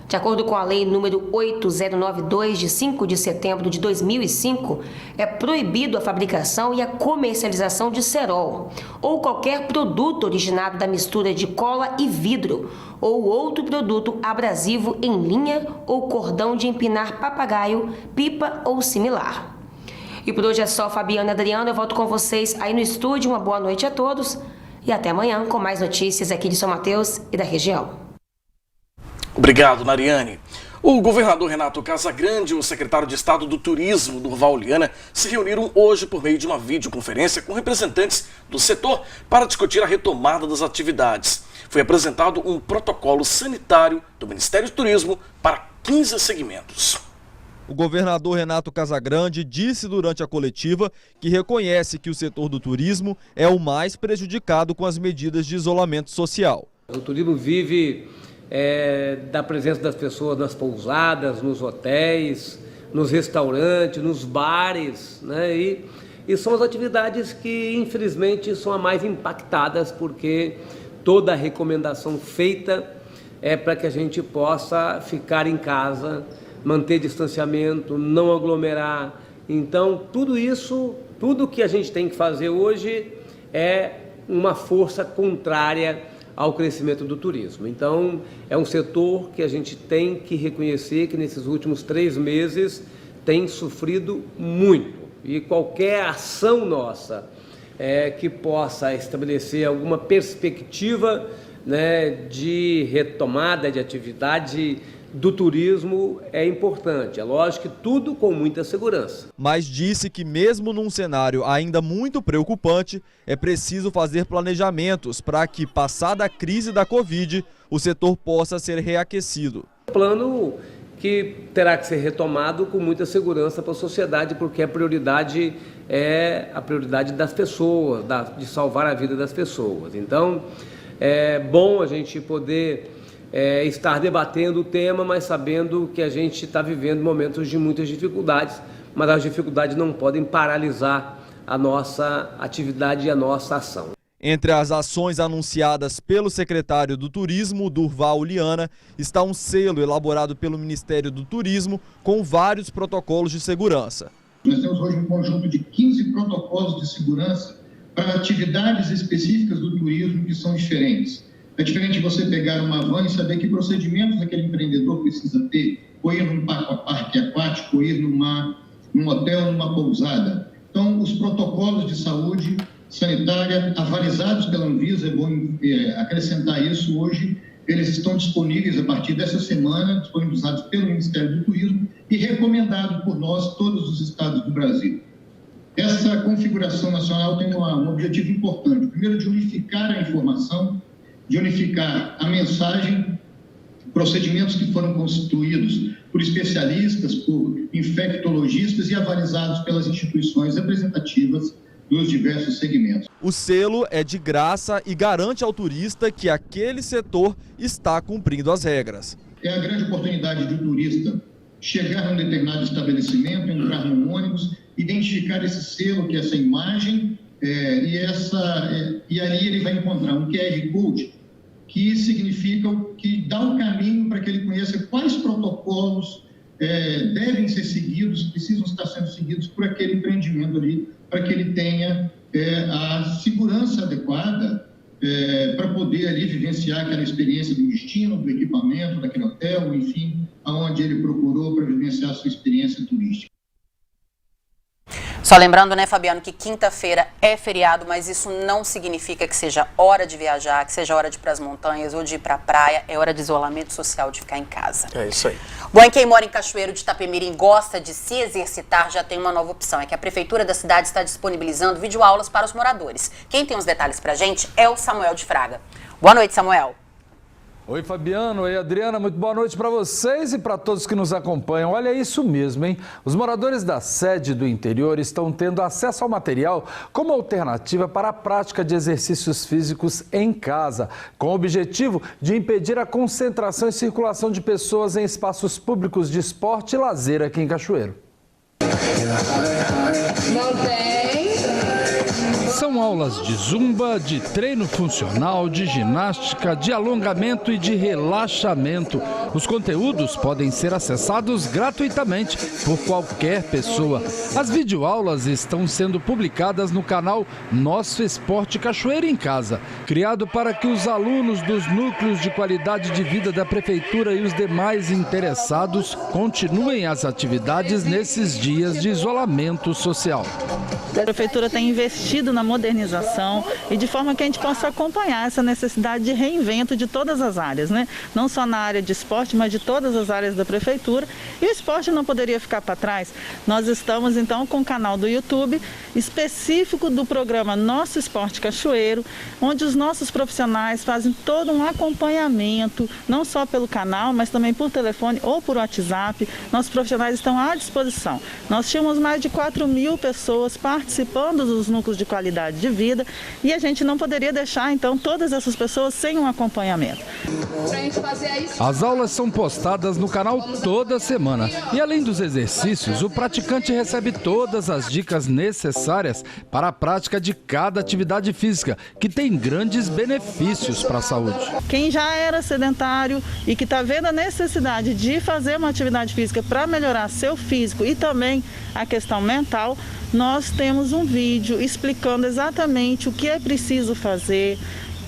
De acordo com a Lei número 8092, de 5 de setembro de 2005, é proibido a fabricação e a comercialização de cerol ou qualquer produto originado da mistura de cola e vidro ou outro produto abrasivo em linha ou cordão de empinar papagaio, pipa ou similar. E por hoje é só, Fabiana e Adriana, eu volto com vocês aí no estúdio. Uma boa noite a todos e até amanhã com mais notícias aqui de São Mateus e da região. Obrigado, Nariane. O governador Renato Casagrande e o secretário de Estado do Turismo, Durval Liana, se reuniram hoje por meio de uma videoconferência com representantes do setor para discutir a retomada das atividades. Foi apresentado um protocolo sanitário do Ministério do Turismo para 15 segmentos. O governador Renato Casagrande disse durante a coletiva que reconhece que o setor do turismo é o mais prejudicado com as medidas de isolamento social. O turismo vive da presença das pessoas nas pousadas, nos hotéis, nos restaurantes, nos bares, né? E são as atividades que infelizmente são as mais impactadas, porque toda a recomendação feita é para que a gente possa ficar em casa, manter distanciamento, não aglomerar. Então tudo isso, tudo que a gente tem que fazer hoje é uma força contrária ao crescimento do turismo. Então, é um setor que a gente tem que reconhecer que nesses últimos 3 meses tem sofrido muito. E qualquer ação nossa que possa estabelecer alguma perspectiva, né, de retomada de atividade do turismo é importante. É lógico que tudo com muita segurança. Mas disse que mesmo num cenário ainda muito preocupante, é preciso fazer planejamentos para que, passada a crise da Covid, o setor possa ser reaquecido. Plano que terá que ser retomado com muita segurança para a sociedade, porque a prioridade é a prioridade das pessoas, de salvar a vida das pessoas. Então, é bom a gente poder estar debatendo o tema, mas sabendo que a gente está vivendo momentos de muitas dificuldades, mas as dificuldades não podem paralisar a nossa atividade e a nossa ação. Entre as ações anunciadas pelo secretário do Turismo, Durval Liana, está um selo elaborado pelo Ministério do Turismo com vários protocolos de segurança. Nós temos hoje um conjunto de 15 protocolos de segurança para atividades específicas do turismo que são diferentes. É diferente você pegar uma van e saber que procedimentos aquele empreendedor precisa ter, ou ir num parque aquático, ou ir num hotel, numa pousada. Então, os protocolos de saúde sanitária avalizados pela Anvisa, é bom acrescentar isso hoje, eles estão disponíveis a partir dessa semana, disponibilizados pelo Ministério do Turismo e recomendados por nós, todos os estados do Brasil. Essa configuração nacional tem um objetivo importante. Primeiro, de unificar a informação, de unificar a mensagem, procedimentos que foram constituídos por especialistas, por infectologistas e avalizados pelas instituições representativas dos diversos segmentos. O selo é de graça e garante ao turista que aquele setor está cumprindo as regras. É a grande oportunidade de um turista chegar num determinado estabelecimento, entrar num ônibus, identificar esse selo, que é essa imagem, e ali ele vai encontrar um QR Code, que significa, que dá um caminho para que ele conheça quais protocolos devem ser seguidos, precisam estar sendo seguidos por aquele empreendimento ali, para que ele tenha a segurança adequada para poder ali vivenciar aquela experiência do destino, do equipamento, daquele hotel, enfim, aonde ele procurou para vivenciar a sua experiência turística. Só lembrando, né, Fabiano, que quinta-feira é feriado, mas isso não significa que seja hora de viajar, que seja hora de ir para as montanhas ou de ir para a praia. É hora de isolamento social, de ficar em casa. É isso aí. Bom, e quem mora em Cachoeiro de Itapemirim e gosta de se exercitar, já tem uma nova opção. É que a Prefeitura da cidade está disponibilizando videoaulas para os moradores. Quem tem os detalhes para a gente é o Samuel de Fraga. Boa noite, Samuel. Oi, Fabiano. Oi, Adriana. Muito boa noite para vocês e para todos que nos acompanham. Olha, isso mesmo, hein? Os moradores da sede do interior estão tendo acesso ao material como alternativa para a prática de exercícios físicos em casa, com o objetivo de impedir a concentração e circulação de pessoas em espaços públicos de esporte e lazer aqui em Cachoeiro. Mantém. São aulas de zumba, de treino funcional, de ginástica, de alongamento e de relaxamento. Os conteúdos podem ser acessados gratuitamente por qualquer pessoa. As videoaulas estão sendo publicadas no canal Nosso Esporte Cachoeira em Casa, criado para que os alunos dos núcleos de qualidade de vida da Prefeitura e os demais interessados continuem as atividades nesses dias de isolamento social. A Prefeitura tem investido na modernização e de forma que a gente possa acompanhar essa necessidade de reinvento de todas as áreas, né? Não só na área de esporte, mas de todas as áreas da Prefeitura. E o esporte não poderia ficar para trás. Nós estamos então com um canal do YouTube específico do programa Nosso Esporte Cachoeiro, onde os nossos profissionais fazem todo um acompanhamento, não só pelo canal, mas também por telefone ou por WhatsApp. Nossos profissionais estão à disposição. Nós tínhamos mais de 4.000 pessoas participando dos núcleos de qualidade de vida e a gente não poderia deixar então todas essas pessoas sem um acompanhamento. As aulas são postadas no canal toda semana e além dos exercícios, o praticante recebe todas as dicas necessárias para a prática de cada atividade física, que tem grandes benefícios para a saúde. Quem já era sedentário e que está vendo a necessidade de fazer uma atividade física para melhorar seu físico e também a questão mental, nós temos um vídeo explicando exatamente o que é preciso fazer,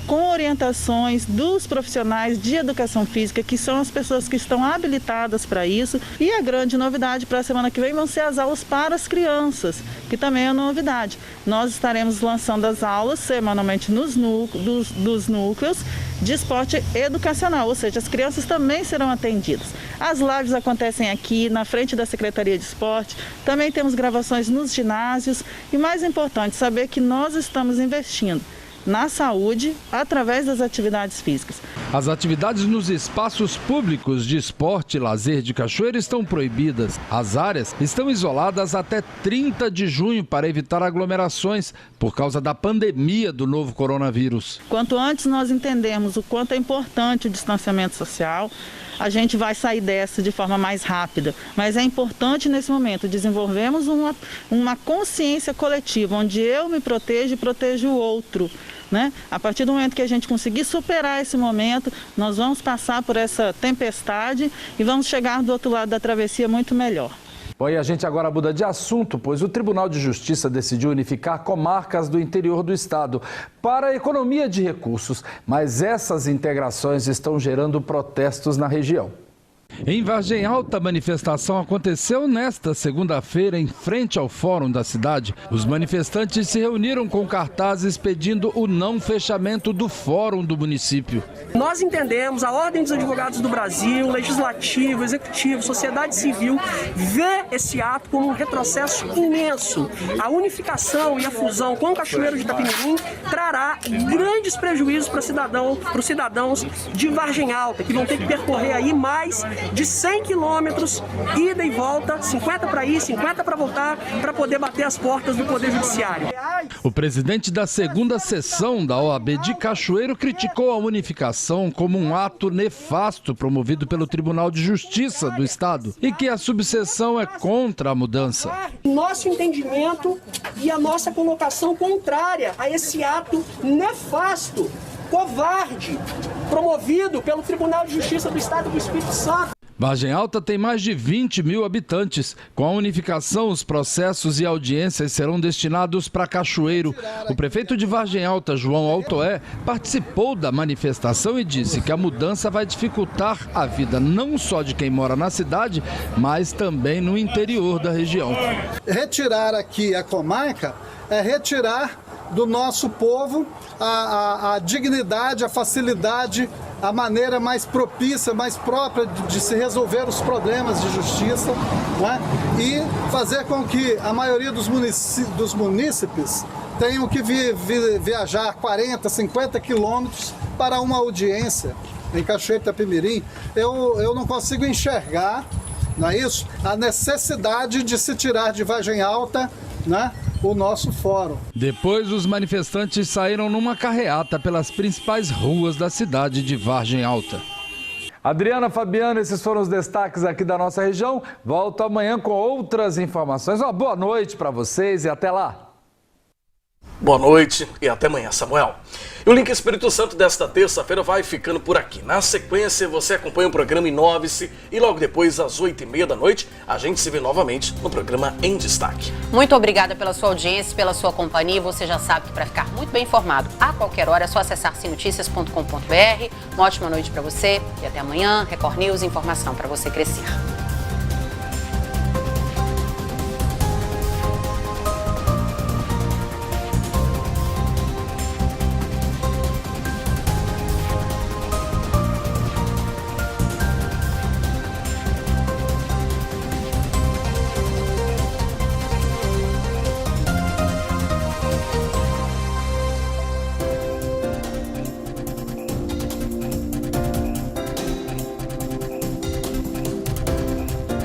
com orientações dos profissionais de educação física, que são as pessoas que estão habilitadas para isso. E a grande novidade para a semana que vem vão ser as aulas para as crianças, que também é novidade. Nós estaremos lançando as aulas semanalmente nos dos núcleos de esporte educacional, ou seja, as crianças também serão atendidas. As lives acontecem aqui na frente da Secretaria de Esporte, também temos gravações nos ginásios e, mais importante, saber que nós estamos investindo na saúde através das atividades físicas. As atividades nos espaços públicos de esporte e lazer de Cachoeira estão proibidas. As áreas estão isoladas até 30 de junho para evitar aglomerações por causa da pandemia do novo coronavírus. Quanto antes nós entendermos o quanto é importante o distanciamento social, a gente vai sair dessa de forma mais rápida. Mas é importante nesse momento desenvolvermos uma consciência coletiva, onde eu me protejo e protejo o outro. Né? A partir do momento que a gente conseguir superar esse momento, nós vamos passar por essa tempestade e vamos chegar do outro lado da travessia muito melhor. Bom, e a gente agora muda de assunto, pois o Tribunal de Justiça decidiu unificar comarcas do interior do estado para a economia de recursos, mas essas integrações estão gerando protestos na região. Em Vargem Alta, a manifestação aconteceu nesta segunda-feira em frente ao fórum da cidade. Os manifestantes se reuniram com cartazes pedindo o não fechamento do fórum do município. Nós entendemos, a Ordem dos Advogados do Brasil, Legislativo, Executivo, Sociedade Civil, vê esse ato como um retrocesso imenso. A unificação e a fusão com o Cachoeiro de Itapemirim trará grandes prejuízos para os cidadãos de Vargem Alta, que vão ter que percorrer aí mais de 100 quilômetros, ida e volta, 50 para ir, 50 para voltar, para poder bater as portas do Poder Judiciário. O presidente da segunda sessão da OAB de Cachoeiro criticou a unificação como um ato nefasto promovido pelo Tribunal de Justiça do Estado e que a subseção é contra a mudança. Nosso entendimento e a nossa colocação contrária a esse ato nefasto, covarde, promovido pelo Tribunal de Justiça do Estado do Espírito Santo. Vargem Alta tem mais de 20 mil habitantes. Com a unificação, os processos e audiências serão destinados para Cachoeiro. O prefeito de Vargem Alta, João Altoé, participou da manifestação e disse que a mudança vai dificultar a vida não só de quem mora na cidade, mas também no interior da região. Retirar aqui a comarca é retirar do nosso povo a dignidade, a facilidade, a maneira mais propícia, mais própria de se resolver os problemas de justiça, né? E fazer com que a maioria dos munícipes tenham que viajar 40, 50 quilômetros para uma audiência em Cachoeiro de Itapemirim. Eu não consigo enxergar, não é isso? A necessidade de se tirar de Vargem Alta, né, o nosso fórum. Depois, os manifestantes saíram numa carreata pelas principais ruas da cidade de Vargem Alta. Adriana, Fabiano, esses foram os destaques aqui da nossa região. Volto amanhã com outras informações. Uma boa noite para vocês e até lá. Boa noite e até amanhã, Samuel. E o Link Espírito Santo desta terça-feira vai ficando por aqui. Na sequência, você acompanha o programa Inove-se e logo depois, às 8h30 da noite, a gente se vê novamente no programa Em Destaque. Muito obrigada pela sua audiência, pela sua companhia. Você já sabe que para ficar muito bem informado a qualquer hora é só acessar cnoticias.com.br. Uma ótima noite para você e até amanhã. Record News, informação para você crescer.